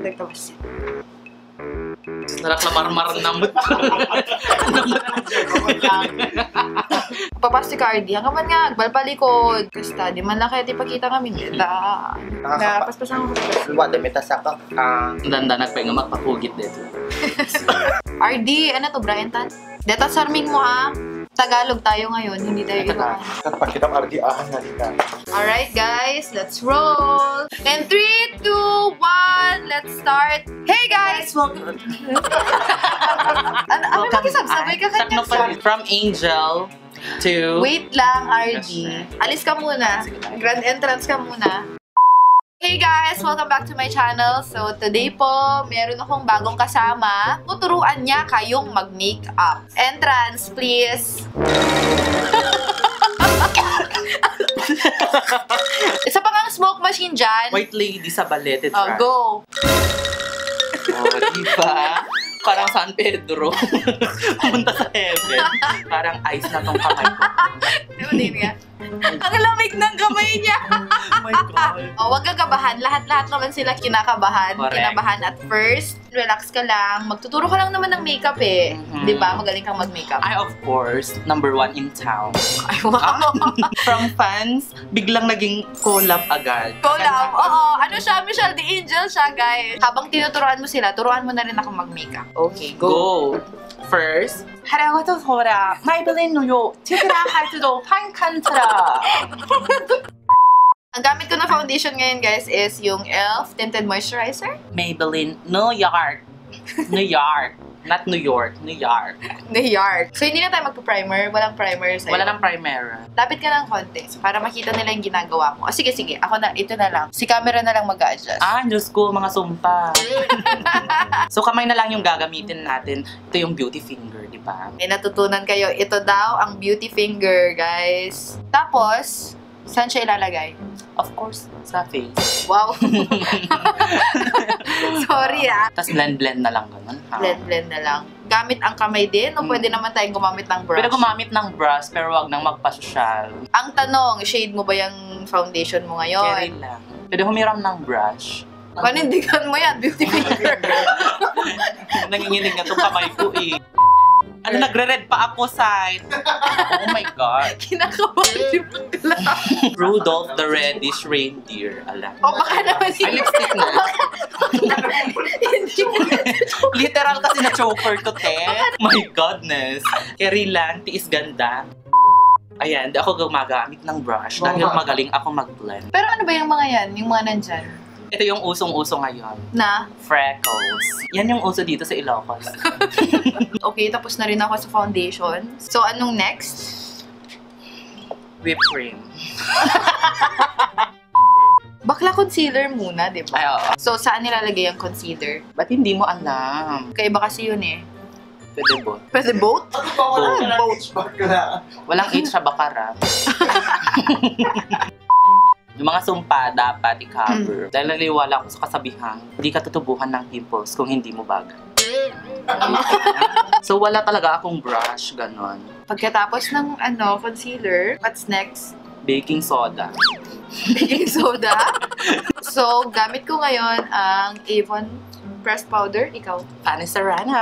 nagtawas. Naraklamar-mar namut. Papasti ka, RD. Hanggang man nga, balpalikod. Kasta, di man lang kaya tipakita kami. Paspasan ko. Luwa, demeta ka. Danda nagpahinga magpapugit dito. RD, ano to, Brian Tan? Deta sarming mo ha. Tagalog tayo ngayon, hindi tayo Ilocano. Kapag kitang RD-ahan na dito. Alright guys, let's roll! In 3, 2, 1, let's start! Hey guys! Welcome! Ano makisabsabay ka kanya? From Angel to... Wait lang, RD. Alis ka muna. Grand entrance ka muna. Hey guys! Welcome back to my channel. So today po, meron akong bagong kasama. Tuturuan niya kayong mag-makeup. Entrance, please! Isa pa nga smoke machine dyan. White lady sa ballet. Oh, go! Oh, diba? Parang San Pedro. Pumunta sa heaven. Parang ice na tong kamay ko. Diba din nga? Ang lamig ng kamay niya. Oh my God. Oh, wag kagabahan. Lahat-lahat naman sila kinakabahan. Correct. Kinabahan at first. Relax ka lang. Magtuturo ka lang naman ng makeup eh. Di ba? Magaling kang mag-makeup. I, of course, #1 in town. Ay, wow. From fans, biglang naging collab agad. Collab. Oo. Ano siya? Michelle the Angel siya, guys. Habang tinuturuan mo sila, turuan mo na rin ako mag-makeup. Okay, go. Go! First, 하라고도 소라, 마이블린 누요, 티그라 할지도 판칸트라. Ang gamit ko na foundation ngayon, guys, is yung e.l.f. Tinted Moisturizer. Maybelline, New York. New York. Not New York, New York. New York. So, hindi na tayo magpa-primer. Walang primer sa'yo. Wala ng primer. Lapit ka ng konti. So, para makita nila yung ginagawa mo. Sige. Ako na, ito na lang. Si camera na lang mag-a-adjust. Diyos ko, mga sumpa. So, kamay na lang yung gagamitin natin. Ito yung beauty finger, di ba? May natutunan kayo. Ito daw ang beauty finger, guys. Tapos, saan siya ilalagay? Of course, sa face. Wow. Sorry Tapos blend-blend na lang ganun. Blend na lang. Gamit ang kamay din o pwede naman tayong gumamit ng brush? Pwede gumamit ng brush pero wag nang magpa-social. Ang tanong, shade mo ba yung foundation mo ngayon? Carry lang. Pwede humiram ng brush. Panindigan mo yan, beauty finger. Nanginginig nga itong kamay ko eh. Ano, nagre-red pa ako, side. Oh my God. Kinakabahan yung pagkala. Rudolph the Reddish Reindeer. Ala. O baka naman Ay, lipstick na. Hindi mo. Literal kasi na choker ko, te. My goodness. Carry lang, tiis ganda. Ayan, di ako gumagamit ng brush dahil magaling ako mag-blend. Pero ano ba yung mga yan? Yung mga nandyan? Ito yung usong-uso ngayon. Na? Freckles. Yan yung uso dito sa Ilocos. Okay, tapos na rin ako sa foundation. So, anong next? Whipped cream. Bakla concealer muna, di ba? Ay, oo. So, saan nilalagay ang concealer? Ba't hindi mo alam? Kaiba kasi yun eh. Pwede bo. Pwede both? Boat. Walang H sa bakara. Yung mga sumpa, dapat i-cover. Dahil naliwala ko sa kasabihang, hindi ka tutubuhan ng pimples kung hindi mo bagay. So, wala talaga akong brush, ganon. Pagkatapos ng concealer, what's next? Baking soda. Baking soda. So, gamit ko ngayon ang Avon pressed powder. Ikaw? Fanny Serrano.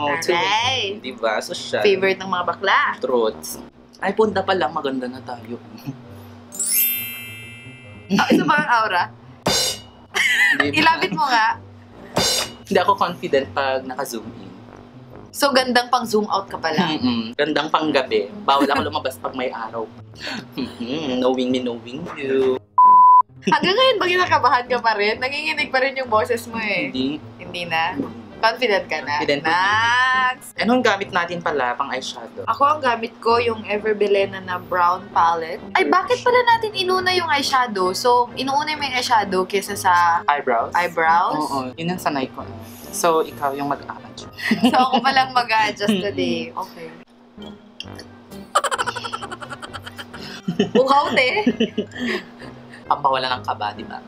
Alright. Diba? So, siya. Favorite ng mga bakla. Truths. Ay, punta pa lang. Maganda na tayo. Isa ba ang aura? Ilapit mo nga. Hindi ako confident pag naka-zoom in. So, gandang pang zoom out ka pala. Gandang panggabi. Bawal ako lumabas pag may araw. Knowing me, knowing you. Hanggang ngayon ba kinakabahan ka pa rin? Nanginginig pa rin yung boses mo eh. Hindi. Hindi na? Confident ka na? Confident. Nax! Anong gamit natin pala pang eyeshadow? Ako ang gamit ko yung Everbelena na brown palette. Ay, bakit pala natin inuna yung eyeshadow? So, inuuna mo yung eyeshadow kesa sa Eyebrows? eyebrows? Oo. Yun ang sanay ko. So, ikaw yung mag-adjust. So, ako palang mag-adjust today. Okay. Bukaw, te. Pampawala ng kaba, di ba?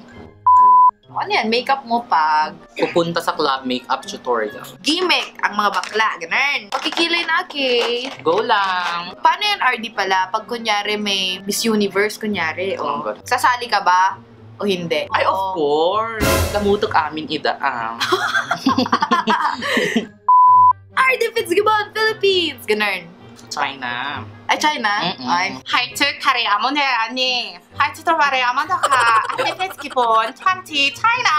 Ano yan? Makeup mo pag Pupunta sa club makeup tutorial. gimmick ang mga bakla. Ganun. Pagkikilay na, okay. Go lang! Paano yan, RD pala? Pag kunyari may Miss Universe, kunyari. Oh, O, God. sasali ka ba? O hindi? Ay, of course. Lamutok amin idaang. Ardy Fitzgibbon, Philippines! Ganun. China. Ay, China? Ay. 하이트 카레아몬 해라니. 하이트 카레아몬 다카. 아르디 기본 20 China.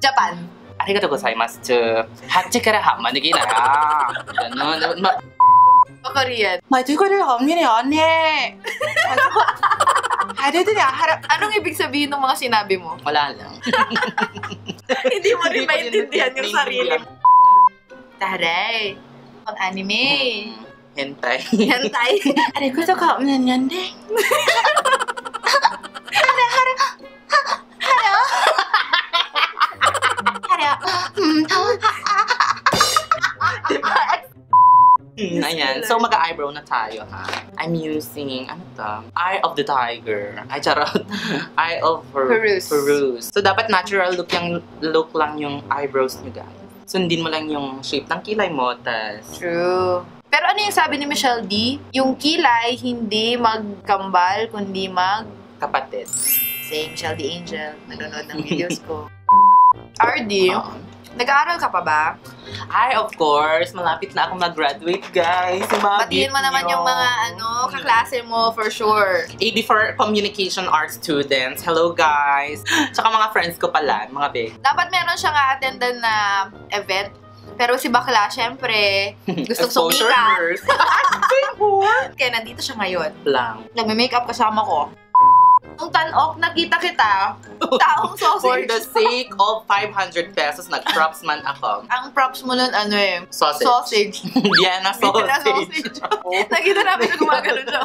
Japan. 아리가토 고자이마스. 하이트 카레아몬 이기나. ganun. O Korean. 하이트 카레아몬 언니. 하이트들이 하라. Anong ibig sabihin ng mga sinabi mo? wala lang. Hindi mo rin Hindi ko maintindihan yung sarili maintindihan. mo. Taray. Pang anime. Hentai. Hentai. 아리가토 없는 연대. Ayan. So, mag-eyebrow na tayo, ha? I'm using, ano to? Eye of the Tiger. Ay, charot. Eye of Peruse. Peruse. So, dapat natural look lang yung eyebrows nyo, guys. Sundin mo lang yung shape ng kilay mo, tas... True. Pero ano yung sabi ni Michelle D? Yung kilay, hindi magkambal, kundi kapatid. Say, Michelle D. Angel. Nanonood ng videos ko. RD, nag-aaral ka pa ba? Ay, of course. Malapit na akong mag-graduate, guys. Batiin mo naman yung mga kaklase mo for sure. AD for Communication Arts students. Hello, guys. Tsaka mga friends ko pala, mga big. Dapat meron siyang attendan na event. Pero si bakla, syempre, gustong Exposure sumikat. first. Kaya nandito siya ngayon. Lang. Nagme-makeup kasama ko. Nung tan-ok, nakita kita. Taong sausage. For the sake of 500 pesos, nag-props man ako. Ang props mo nun, ano eh? Sausage. Sausage. Vienna sausage. Nakita namin na gumagano siya.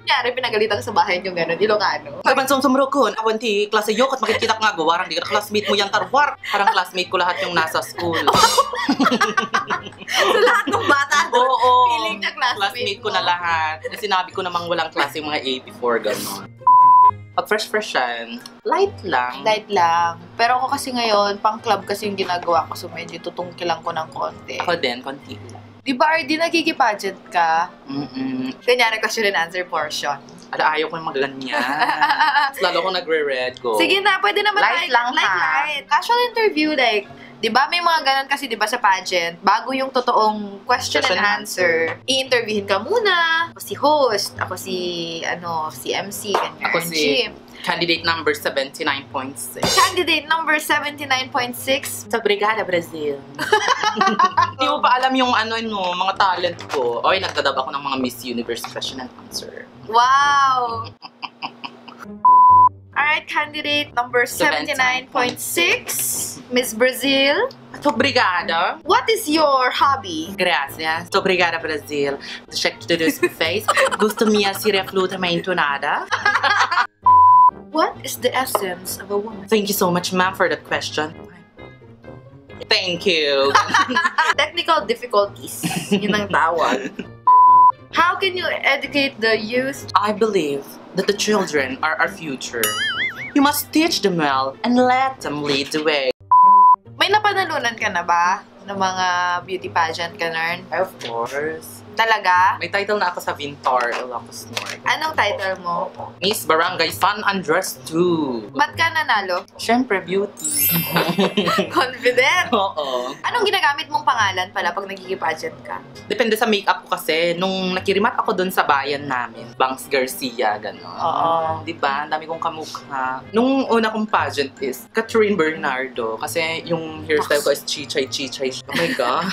Kunyari, pinagalitan sa bahay niyo gano'n, Ilocano. Kabansong sumrukon, awanti, klase yok at makikita ka nga gawarang di ka classmate mo yung tarwar. Parang classmate ko lahat yung nasa school. So lahat ng bata doon, Oo. feeling niya classmate ko na lahat. Sinabi ko namang walang klase yung mga 84, gano'n. Pag fresh yan, light lang. Light lang. Pero ako kasi ngayon, pang club kasi yung ginagawa ko, so medyo tutungkilan ko ng konti. Ako din, konti lang. Di ba, RD, nagkikipagent ka? Kunyari, question and answer portion. Ayaw ko yung magaganyan. Lalo ko nagre-red ko. Sige na, pwede naman Light lang, ha? light. Casual interview, like, di ba may mga ganun kasi di ba sa pageant, bago yung totoong question and answer, i-interviewin ka muna. Ako si host, ako si, si MC, ganyan. Ako si candidate number 79.6. Candidate number 79.6. Sa Brigada Brazil. Hindi mo pa alam yung mga talent ko. Oy, nagdadab ako ng mga Miss Universe question and answer. Wow! Alright, candidate number 79.6, Miss Brazil. So, Brigada. What is your hobby? Gracias. So, Brigada Brazil. Check to this face. Gusto mia si refluta maintonada. What is the essence of a woman? Thank you so much, ma'am, for that question. Thank you. Technical difficulties. Yun ang tawag. How can you educate the youth? I believe that the children are our future. You must teach them well and let them lead the way. May napanalunan ka na ba ng mga beauty pageant ka, Nern? Of course. Talaga? May title na ako sa Vintar, Ilocos Norte. Anong title mo? Miss Barangay San Andres 2. Ba't ka nanalo? Siyempre, beauty. Confident! Oo. Anong ginagamit mong pangalan pala pag nagkiki-pageant ka? Depende sa makeup ko kasi. Nung nakirimat ako dun sa bayan namin, Banks Garcia, gano'n. Oo. Diba? Ang dami kong kamukha. Nung una kong pageant is Catherine Bernardo. Kasi yung hairstyle ko is chichay-chichay. Oh my God.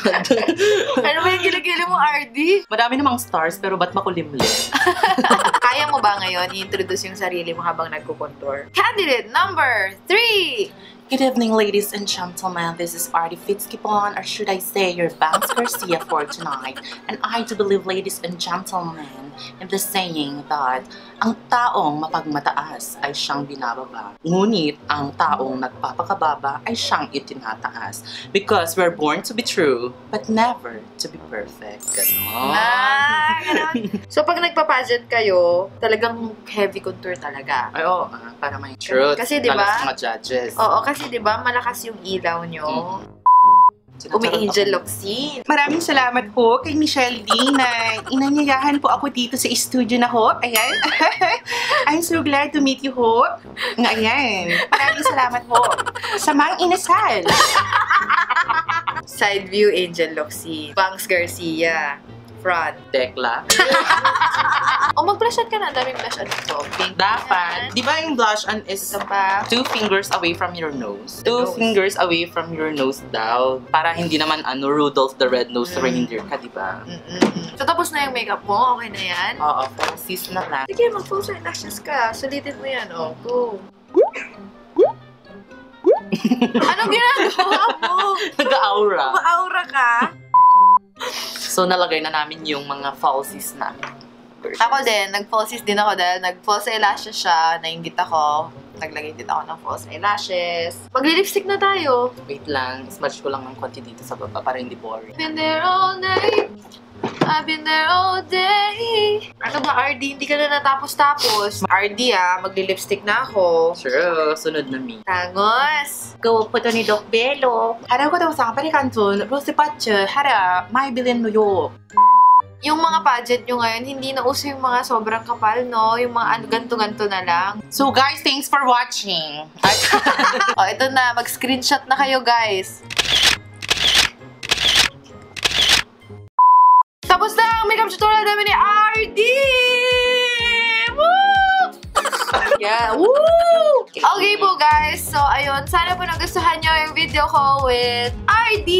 Ano ba yung giligili mo, RD? Madami namang stars, pero ba't makulimlim? Kaya mo ba ngayon i-introduce yung sarili mo habang nagkukontour? Candidate number 3! Good evening, ladies and gentlemen. This is Ardy Fitzgibbon, or should I say your Banks Garcia for tonight. And I do believe, ladies and gentlemen, in the saying that ang taong mapagmataas ay siyang binababa. Ngunit ang taong nagpapakababa ay siyang itinataas. Because we're born to be true, but never to be perfect. Ganon. Ganon. So, pag nagpa-pageant kayo, talagang heavy contour talaga. Ay, oo. Para may truth. Kasi, di ba? Lalo sa mga judges. Oo, kasi 'di ba malakas yung ilaw nyo. Umi-Angel Locsin. Maraming salamat po kay Michelle D na inanyayahan po ako dito sa studio na ho. Ayan. I'm so glad to meet you ho. Ayan. Maraming salamat po. Sa mga inasal. Side view, Angel Locsin. Bangs Garcia. Front. Tekla. O, mag-blush on ka na. Daming blush on ito. Pink. Dapat. Di ba yung blush on is Ito pa. 2 fingers away from your nose? Nose. 2 fingers away from your nose daw. Para hindi naman Rudolph the Red-Nosed Reindeer ka, di ba? So, tapos na yung makeup mo. Okay na yan? Oo, sis na lang. Sige, mag-full eyelashes ka. Sulitin mo yan, oh. Go. Anong ginagawa mo? Nag-aura. Ma-aura ka? So, nalagay na namin yung mga falsies namin. Ako din, nag-falsies din ako dahil nag-false eyelashes siya, nainggit ako. Naglagay din ako ng false eyelashes. Magli-lipstick na tayo. Wait lang, smudge ko lang ng konti dito sa baba para hindi boring. Been there all night. I've been there all day. Ano ba, RD? Hindi ka na natapos-tapos. RD magli-lipstick na ako. Sure, sunod na me. Tangos! Go po to ni Doc Bello. Haraw ko daw sa kapalikanton, Rose Patche, hara, may bilin New York. Yung mga pageant nyo ngayon, hindi na uso yung mga sobrang kapal, no? Yung mga ganto-ganto na lang. So guys, thanks for watching. O, ito na. Mag-screenshot na kayo, guys. Tapos na ang makeup tutorial namin ni RD! Woo! Yeah, woo! Okay po, guys. So, ayun. Sana po nagustuhan nyo yung video ko with RD.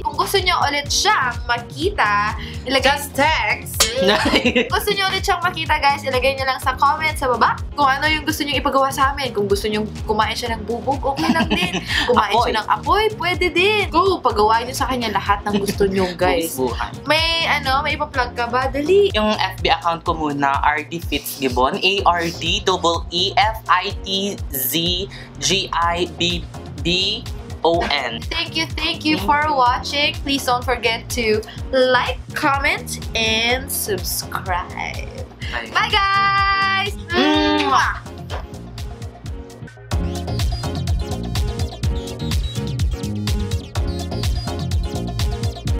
Kung gusto nyo ulit siyang makita, ilagay... Just text. Kung gusto nyo ulit siyang makita, guys, ilagay nyo lang sa comment sa baba kung ano yung gusto nyo ipagawa sa amin. Kung gusto nyo kumain siya ng bubog, okay lang din. Kumain siya ng apoy, pwede din. Go, pagawain nyo sa kanya lahat ng gusto nyo, guys. Buhay. May ipa-plug ka ba? Dali. Yung FB account ko muna, RD Fitzgibbon. ARD-E-F-I-T-Z-G-I-B-B-O-N. Thank you for watching. Please don't forget to like, comment, and subscribe. Bye, guys! Mwah!